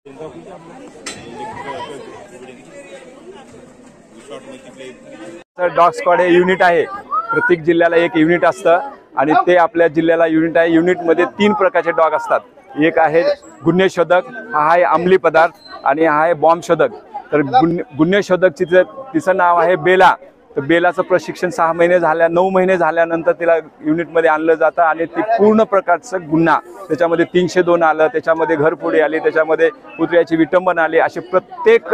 Dog squad हे unit आहे। प्रत्येक जिल्ह्याला एक युनिट असतं आणि ते आपल्या जिल्ह्याला युनिट आहे। युनिट मध्ये 3 प्रकारचे डॉग असतात। एक आहे गुन्हे शोधक, हा आहे अंमली पदार्थ आणि हा आहे बॉम्ब शोधक। तर गुन्हे शोधक तिचं नाव आहे बेला। तर बेलाचं प्रशिक्षण 9 महिने झाल्यानंतर तिला युनिट मध्ये आणलं जातं आणि ती पूर्ण प्रकारचं गुन्हा, त्याच्यामध्ये 302 आलं, त्याच्यामध्ये घरफोडी आली, त्याच्यामध्ये कुत्र्याची विटंबना आली, असे प्रत्येक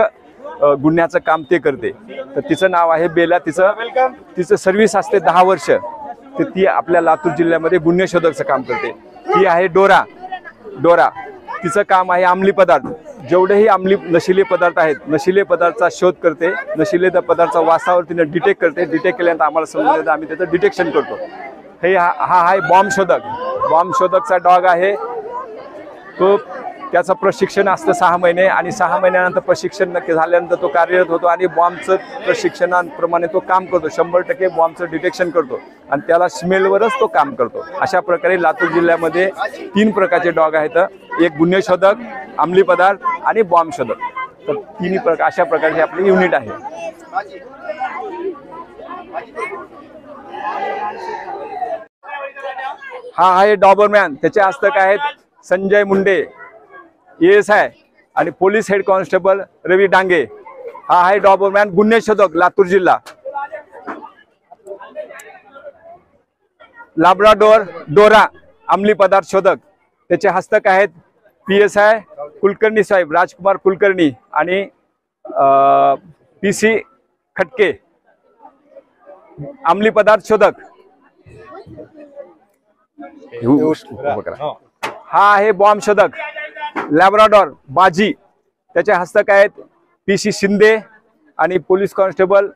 गुन्ह्याचं काम ते करते। तर तिचं नाव आहे बेला। तिचं सर्व्हिस असते 10 वर्ष। तर ती आपल्या लातूर जिल्ह्यामध्ये गुन्हे शोधकचं काम करते। ती आहे डोरा। तिचं काम आहे अंमली पदार्थ। जेवढेही अंमली नशिले पदार्थ आहेत, नशिले पदार्थाचा शोध करते, नशिले पदार्थाचा वासावर तिने डिटेक्ट करते। डिटेक्ट केल्यानंतर आम्हाला समजलं तर आम्ही त्याचं डिटेक्शन करतो। हा आहे बॉम्ब शोधक। बॉम्ब शोधकचा डॉग आहे तो, त्याचं प्रशिक्षण असतं 6 महिने आणि 6 महिन्यानंतर प्रशिक्षण नक्की झाल्यानंतर तो कार्यरत होतो आणि बॉम्बचं प्रशिक्षणाप्रमाणे तो काम करतो। 100% बॉम्बचं डिटेक्शन करतो आणि त्याला स्मेलवरच तो काम करतो। अशा प्रकारे लातूर जिल्ह्यामध्ये 3 प्रकारचे डॉग आहेत। एक गुन्हे शोधक, अंमली पदार्थ आणि बॉम्ब शोधक। तर 3 अशा प्रकारचे आपले युनिट आहे। हा आहे डॉबरमॅन। त्याचे हस्तक आहेत संजय मुंडे ASI आणि पोलीस हेड कॉन्स्टेबल रवी डांगे। हा आहे डॉबरमॅन गुन्हे शोधक लातूर जिल्हा। लाब्राडोर डोरा अंमली पदार्थ शोधक, त्याचे हस्तक आहेत PSI कुलकर्णी साहेब, राजकुमार कुलकर्णी आणि PC खटके। अंमली पदार्थ शोधक हा आहे बॉम्ब शोधक लॅब्राडोर बाजी। त्याचे हस्तक आहेत PC शिंदे आणि police constable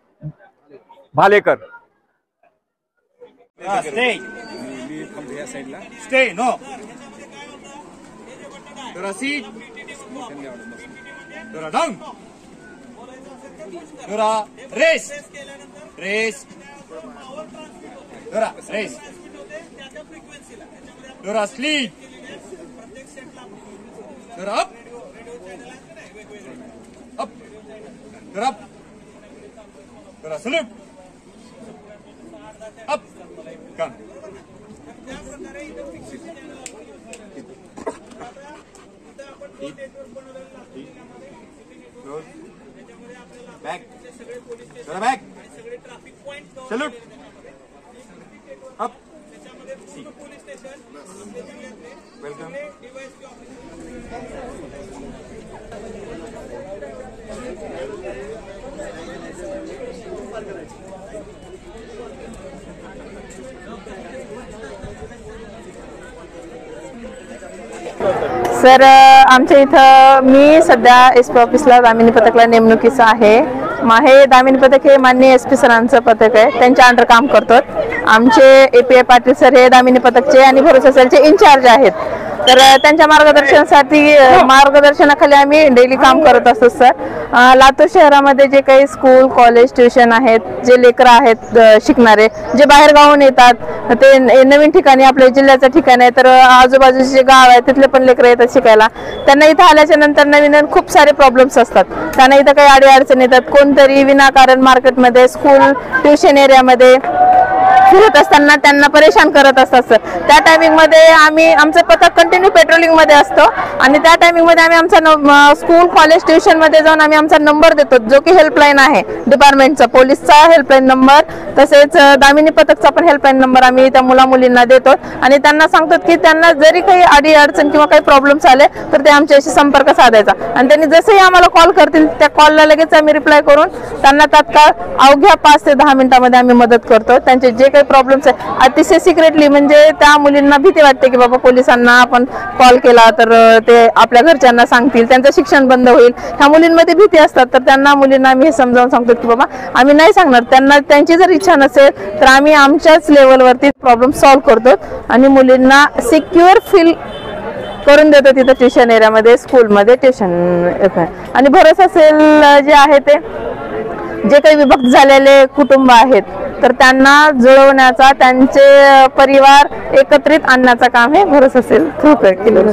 Bhalekar. Stay, no. Dora seat. Dora down. Dora race. Dora race. Dora sleep. Dora up. Dora up. Dora salute. Up. Come. Back. Dora back. Salute. Up. Welcome. Sir, आमच्या इथं मी सध्या SP ऑफिसला दामिनी पथकला नेमणुकीचं आहे। हे दामिनी पथक हे माननीय SP सरांचं पथक आहे, त्यांच्या अंडर काम करतो। आमचे API पाटील सर हे दामिनी पथकचे आणि भरोसा सेलचे इन्चार्ज आहेत। तर त्यांच्या मार्गदर्शनाखाली आम्ही डेली काम करत असतो। सर, लातूर शहरामध्ये जे काही स्कूल, कॉलेज, ट्युशन आहेत, जे लेकरं आहेत शिकणारे, जे बाहेर गावून येतात, ते नवीन ठिकाणी आपल्या जिल्ह्याचं ठिकाण आहे, तर आजूबाजूचे जे गाव आहे तिथले पण लेकरं येतात शिकायला। त्यांना इथं आल्याच्या नंतर नवीन खूप सारे प्रॉब्लेम्स असतात। त्यांना इथं काही अडचणी येतात। कोणतरी विनाकारण मार्केटमध्ये, स्कूल, ट्युशन एरियामध्ये फिरत असताना त्यांना परेशान करत असतात। सर, त्या टायमिंग मध्ये आमचं पथक कंटिन्यू पेट्रोलिंग मध्ये असतो आणि त्या टायमिंग मध्ये आम्ही आमचा स्कूल, कॉलेज, ट्युशन मध्ये जाऊन आम्ही आमचा नंबर देतो, जो की हेल्पलाईन आहे डिपार्टमेंटचा, पोलीसचा हेल्पलाईन नंबर, तसेच दामिनी पथकचा पण हेल्पलाईन नंबर आम्ही त्या मुलींना देतो आणि त्यांना सांगतो की त्यांना जरी काही अडचण किंवा काही प्रॉब्लेम्स आले तर ते आमच्याशी संपर्क साधायचा आणि त्यांनी जसंही आम्हाला कॉल करतील त्या कॉलला लगेच आम्ही रिप्लाय करून त्यांना तात्काळ अवघ्या 5 ते 10 मिनिटांमध्ये आम्ही मदत करतो। त्यांचे जे काही प्रॉब्लेम्स आहे अतिशय सिक्रेटली, म्हणजे त्या मुलींना भीती वाटते की बाबा पोलिसांना आपण कॉल केला तर ते आपल्या घरच्यांना सांगतील, त्यांचं शिक्षण बंद होईल, ह्या मुलींमध्ये भीती असतात। तर मुलींना आम्ही हे समजावून सांगतो की बाबा आम्ही नाही सांगणार, त्यांना त्यांची जर इच्छा नसेल तर आम्ही आमच्याच लेवलवरती प्रॉब्लेम सॉल्व्ह करतो आणि मुलींना सिक्युअर फील करून देतो तिथं ट्युशन एरियामध्ये, स्कूलमध्ये, ट्युशन। आणि भरोसा सेल जे आहे ते जे काही विभक्त झालेले कुटुंब आहेत तर त्यांना जुळवण्याचा, त्यांचे परिवार एकत्रित आणण्याचं काम हे भरोसा सेल केलं।